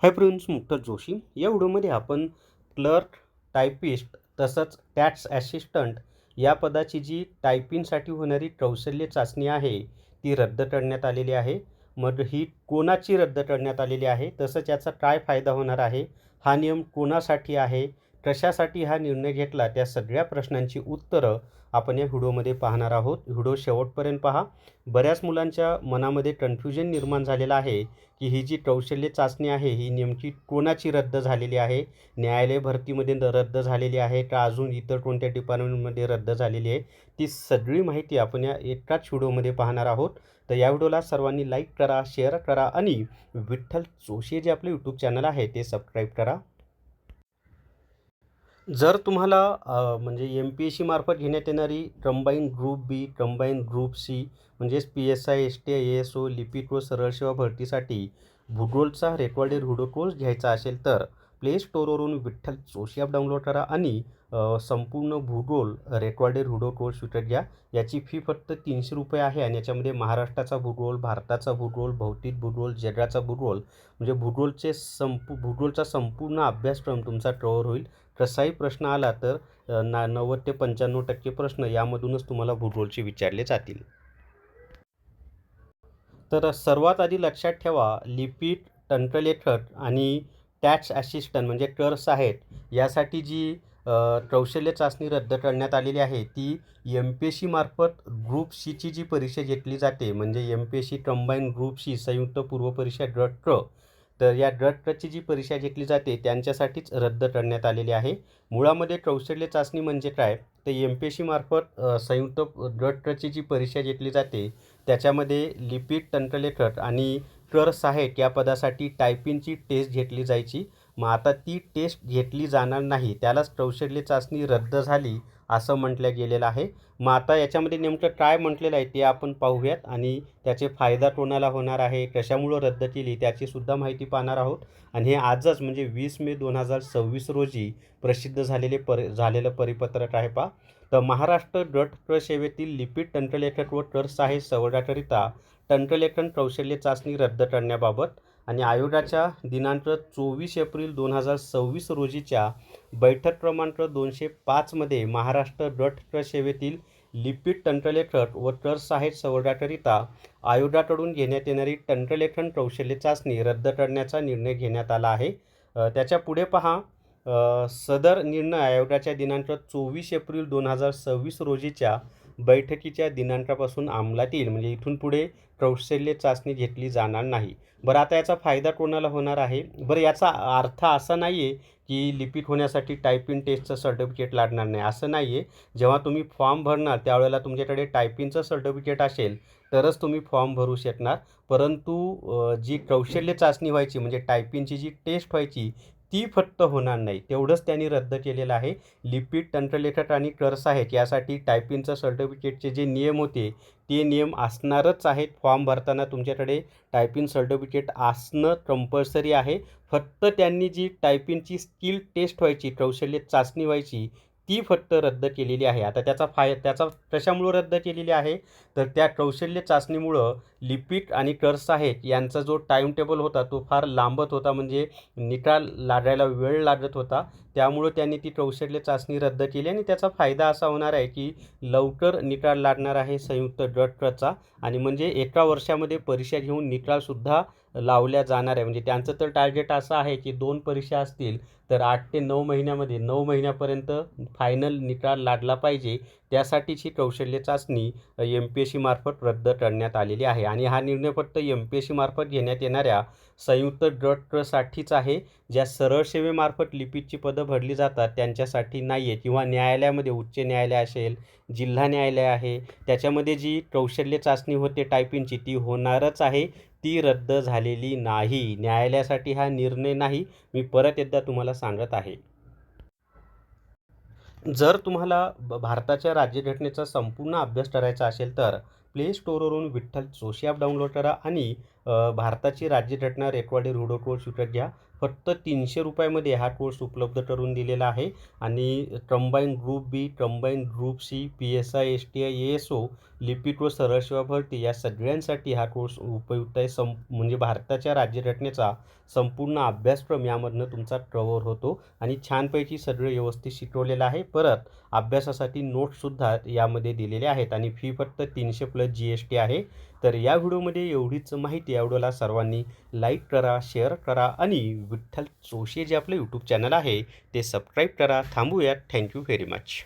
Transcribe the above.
Hi friends, Mukta Joshi. या व्हिडिओमध्ये आपण क्लर्क, टायपिस्ट तसंच टॅक्स ॲसिस्टंट या पदाची जी टायपिंगसाठी होणारी कौशल्य चाचणी आहे ती रद्द करण्यात आलेली आहे. मग ही कोणाची रद्द करण्यात आलेली आहे, तसंच याचा काय फायदा होणार आहे, हा नियम कोणासाठी आहे, कशासाठी हा निर्णय घेतला, त्या सगळ्या प्रश्नांची उत्तरं आपण या व्हिडिओमध्ये पाहणार आहोत. व्हिडिओ शेवटपर्यंत पहा. बऱ्याच मुलांच्या मनामध्ये कन्फ्युजन निर्माण झालेलं आहे की ही जी कौशल्य चाचणी आहे ही नेमकी कोणाची रद्द झालेली आहे. न्यायालय भरतीमध्ये रद्द झालेली आहे का अजून इतर कोणत्या डिपार्टमेंटमध्ये रद्द झालेली आहे, ती सगळी माहिती आपण या एकाच व्हिडिओमध्ये पाहणार आहोत. तर या व्हिडिओला सर्वांनी लाईक करा, शेअर करा आणि विठ्ठल जोशी जे आपले यूट्यूब चॅनल आहे ते सबस्क्राईब करा. जर तुम्हाला म्हणजे MPSC मार्फत घेण्यात येणारी combine group B, combine group C म्हणजेच PSI, STI, ASO, लिपिक व सरळ सेवा भरतीसाठी भूगोलचा रेकॉर्डेड व्हिडिओ कोर्स घ्यायचा असेल तर प्ले स्टोअरवरून विठ्ठल जोशी ॲप डाउनलोड करा आणि संपूर्ण भूगोल रेकॉर्डेड व्हिडिओ कोर्स विकत घ्या. याची फी फक्त 300 रुपये आहे आणि याच्यामध्ये महाराष्ट्राचा भूगोल, भारताचा भूगोल, भौतिक भूगोल, जगाचा भूगोल म्हणजे भूगोलचा संपूर्ण अभ्यासक्रम तुमचा कव्हर होईल. कसाही प्रश्न आला तर 90 ते 95% प्रश्न यामधूनच तुम्हाला भूगोलचे विचारले जातील. तर सर्वात आधी लक्षात ठेवा, लिपिक, तंत्रलेखक आणि टॅक्स ॲसिस्टंट म्हणजे टर्स आहेत, यासाठी जी कौशल्य चाचणी रद्द करण्यात आलेली आहे ती MPSC मार्फत ग्रुप सीची जी परीक्षा घेतली जाते म्हणजे MPSC कंबाईन ग्रुप सी संयुक्त पूर्व परीक्षा गट क, तर या गट कची जी परीक्षा घेतली जाते त्यांच्यासाठीच रद्द करण्यात आलेली आहे. मुळामध्ये कौशल्य चाचणी म्हणजे काय, तर MPSC मार्फत संयुक्त गट कची जी परीक्षा घेतली जाते त्याच्यामध्ये लिपिक, तंत्रलेखक आणि कर सहाय्यक या पदासाठी टायपिंगची टेस्ट घेतली जायची. मग आता ती टेस्ट घेतली जाणार नाही, त्यालाच कौशल्य चाचणी रद्द झाली असं म्हटलं गेलेलं आहे. मग आता याच्यामध्ये नेमकं काय म्हटलेलं आहे ते आपण पाहूयात आणि त्याचे फायदा कोणाला होणार आहे, कशामुळं रद्द केली त्याचीसुद्धा माहिती पाहणार आहोत. आणि हे आजच म्हणजे 20 मे 2026 रोजी प्रसिद्ध झालेलं परिपत्रक आहे पहा. तर महाराष्ट्र गट क सेवेतील लिपिक, तंत्रलेखक व कर सहाय्यक संवर्गाकरिता तंत्रलेखन कौशल्य चाचणी रद्द करण्याबाबत आणि आयोगाच्या दिनांक 24 एप्रिल 2026 रोजीच्या बैठक क्रमांक 205 मध्ये महाराष्ट्र गट क सेवेतील लिपिक, तंत्रलेखक व कर सहाय्यक संवर्गाकरिता आयोगाकडून घेण्यात येणारी तंत्रलेखन कौशल्य चाचणी रद्द करण्याचा निर्णय घेण्यात आला आहे. त्याच्या पुढे पहा, सदर निर्णय आयोगाच्या दिनांक 24 एप्रिल 2026 रोजीच्या बैठकीच्या दिनांकापासून अंमलात येईल. म्हणजे इथून पुढे कौशल्य चाचणी घेतली जाणार नाही. बरं, आता याचा फायदा कोणाला होणार आहे? बरं, याचा अर्थ असा नाही आहे की लिपिक होण्यासाठी टायपिंग टेस्टचं सर्टिफिकेट लागणार नाही, असं नाही आहे. जेव्हा तुम्ही फॉर्म भरणार त्यावेळेला तुमच्याकडे टायपिंगचं सर्टिफिकेट असेल तरच तुम्ही फॉर्म भरू शकणार. परंतु जी कौशल्य चाचणी व्हायची म्हणजे टायपिंगची जी टेस्ट व्हायची ती फक्त होणार नाही, तेवढंच त्यांनी रद्द केलेलं आहे. लिपिक, तंत्रलेखक आणि कर सहाय्यक यासाठी टायपिंगचं सर्टिफिकेटचे जे नियम होते ते नियम असणारच आहेत. फॉर्म भरताना तुमच्याकडे टायपिंग सर्टिफिकेट असणं कंपल्सरी आहे. फक्त त्यांनी जी टायपिंगची स्किल टेस्ट व्हायची, कौशल्य चाचणी व्हायची ती फक्त रद्द केलेली आहे. आता त्याचा कशामुळं रद्द केलेली आहे, तर त्या कौशल्य चाचणीमुळं लिपिक आणि कर सहाय्यक यांचा जो टाईम टेबल होता तो फार लांबत होता, म्हणजे निकाल लागायला वेळ लागत होता. त्यामुळं त्यांनी ती कौशल्य चाचणी रद्द केली आणि त्याचा फायदा असा होणार आहे की लवकर निकाल लागणार आहे संयुक्त गट कचा आणि म्हणजे एका वर्षामध्ये परीक्षा घेऊन निकालसुद्धा लावल्या जाणार आहे. म्हणजे त्यांचं तर टार्गेट असं आहे की 2 परीक्षा असतील तर 8 ते 9 महिन्यामध्ये 9 महिन्यापर्यंत फायनल निकाल लागला पाहिजे. त्यासाठीच ही कौशल्य चाचणी MPSC मार्फत रद्द करण्यात आलेली आहे आणि हा निर्णय फक्त MPSC मार्फत घेण्यात येणाऱ्या संयुक्त गट क साठीच आहे. ज्या सरळ सेवेमार्फत लिपिकची पदं भरली जातात त्यांच्यासाठी नाही आहे, किंवा न्यायालयामध्ये उच्च न्यायालय असेल, जिल्हा न्यायालय आहे, त्याच्यामध्ये जी कौशल्य चाचणी होते टायपिंगची ती होणारच आहे, ती रद्द झालेली नाही. न्यायालयासाठी हा निर्णय नाही, मी परत एकदा तुम्हाला सांगत आहे. जर तुम्हाला भारताच्या राज्यघटनेचा संपूर्ण अभ्यास करायचा असेल तर प्ले स्टोअरवरून विठ्ठल जोशी ॲप डाउनलोड करा आणि भारताची राज्यघटना रेकॉर्डेड रूढो कोर्स विकत घ्या. फक्त 300 रुपयामध्ये हा कोर्स उपलब्ध करून दिलेला आहे आणि combine group B, combine group C, PSI, STI, ASO, लिपिक व सरळ सेवा भरती या सगळ्यांसाठी हा कोर्स उपयुक्त आहे. म्हणजे भारताच्या राज्यघटनेचा संपूर्ण अभ्यासक्रम यामधनं तुमचा कव्हर होतो आणि छानपैकी सगळं व्यवस्थित शिकवलेलं आहे. परत अभ्यासासाठी नोट्ससुद्धा यामध्ये दिलेले आहेत आणि फी फक्त 300 प्लस GST आहे. तर या व्हिडिओमध्ये एवढीच माहिती. या व्हिडिओला सर्वांनी लाईक करा, शेअर करा आणि विठ्ठल जोशी जे आपलं यूट्यूब चॅनल आहे ते सबस्क्राईब करा. थांबूयात. Thank you very much.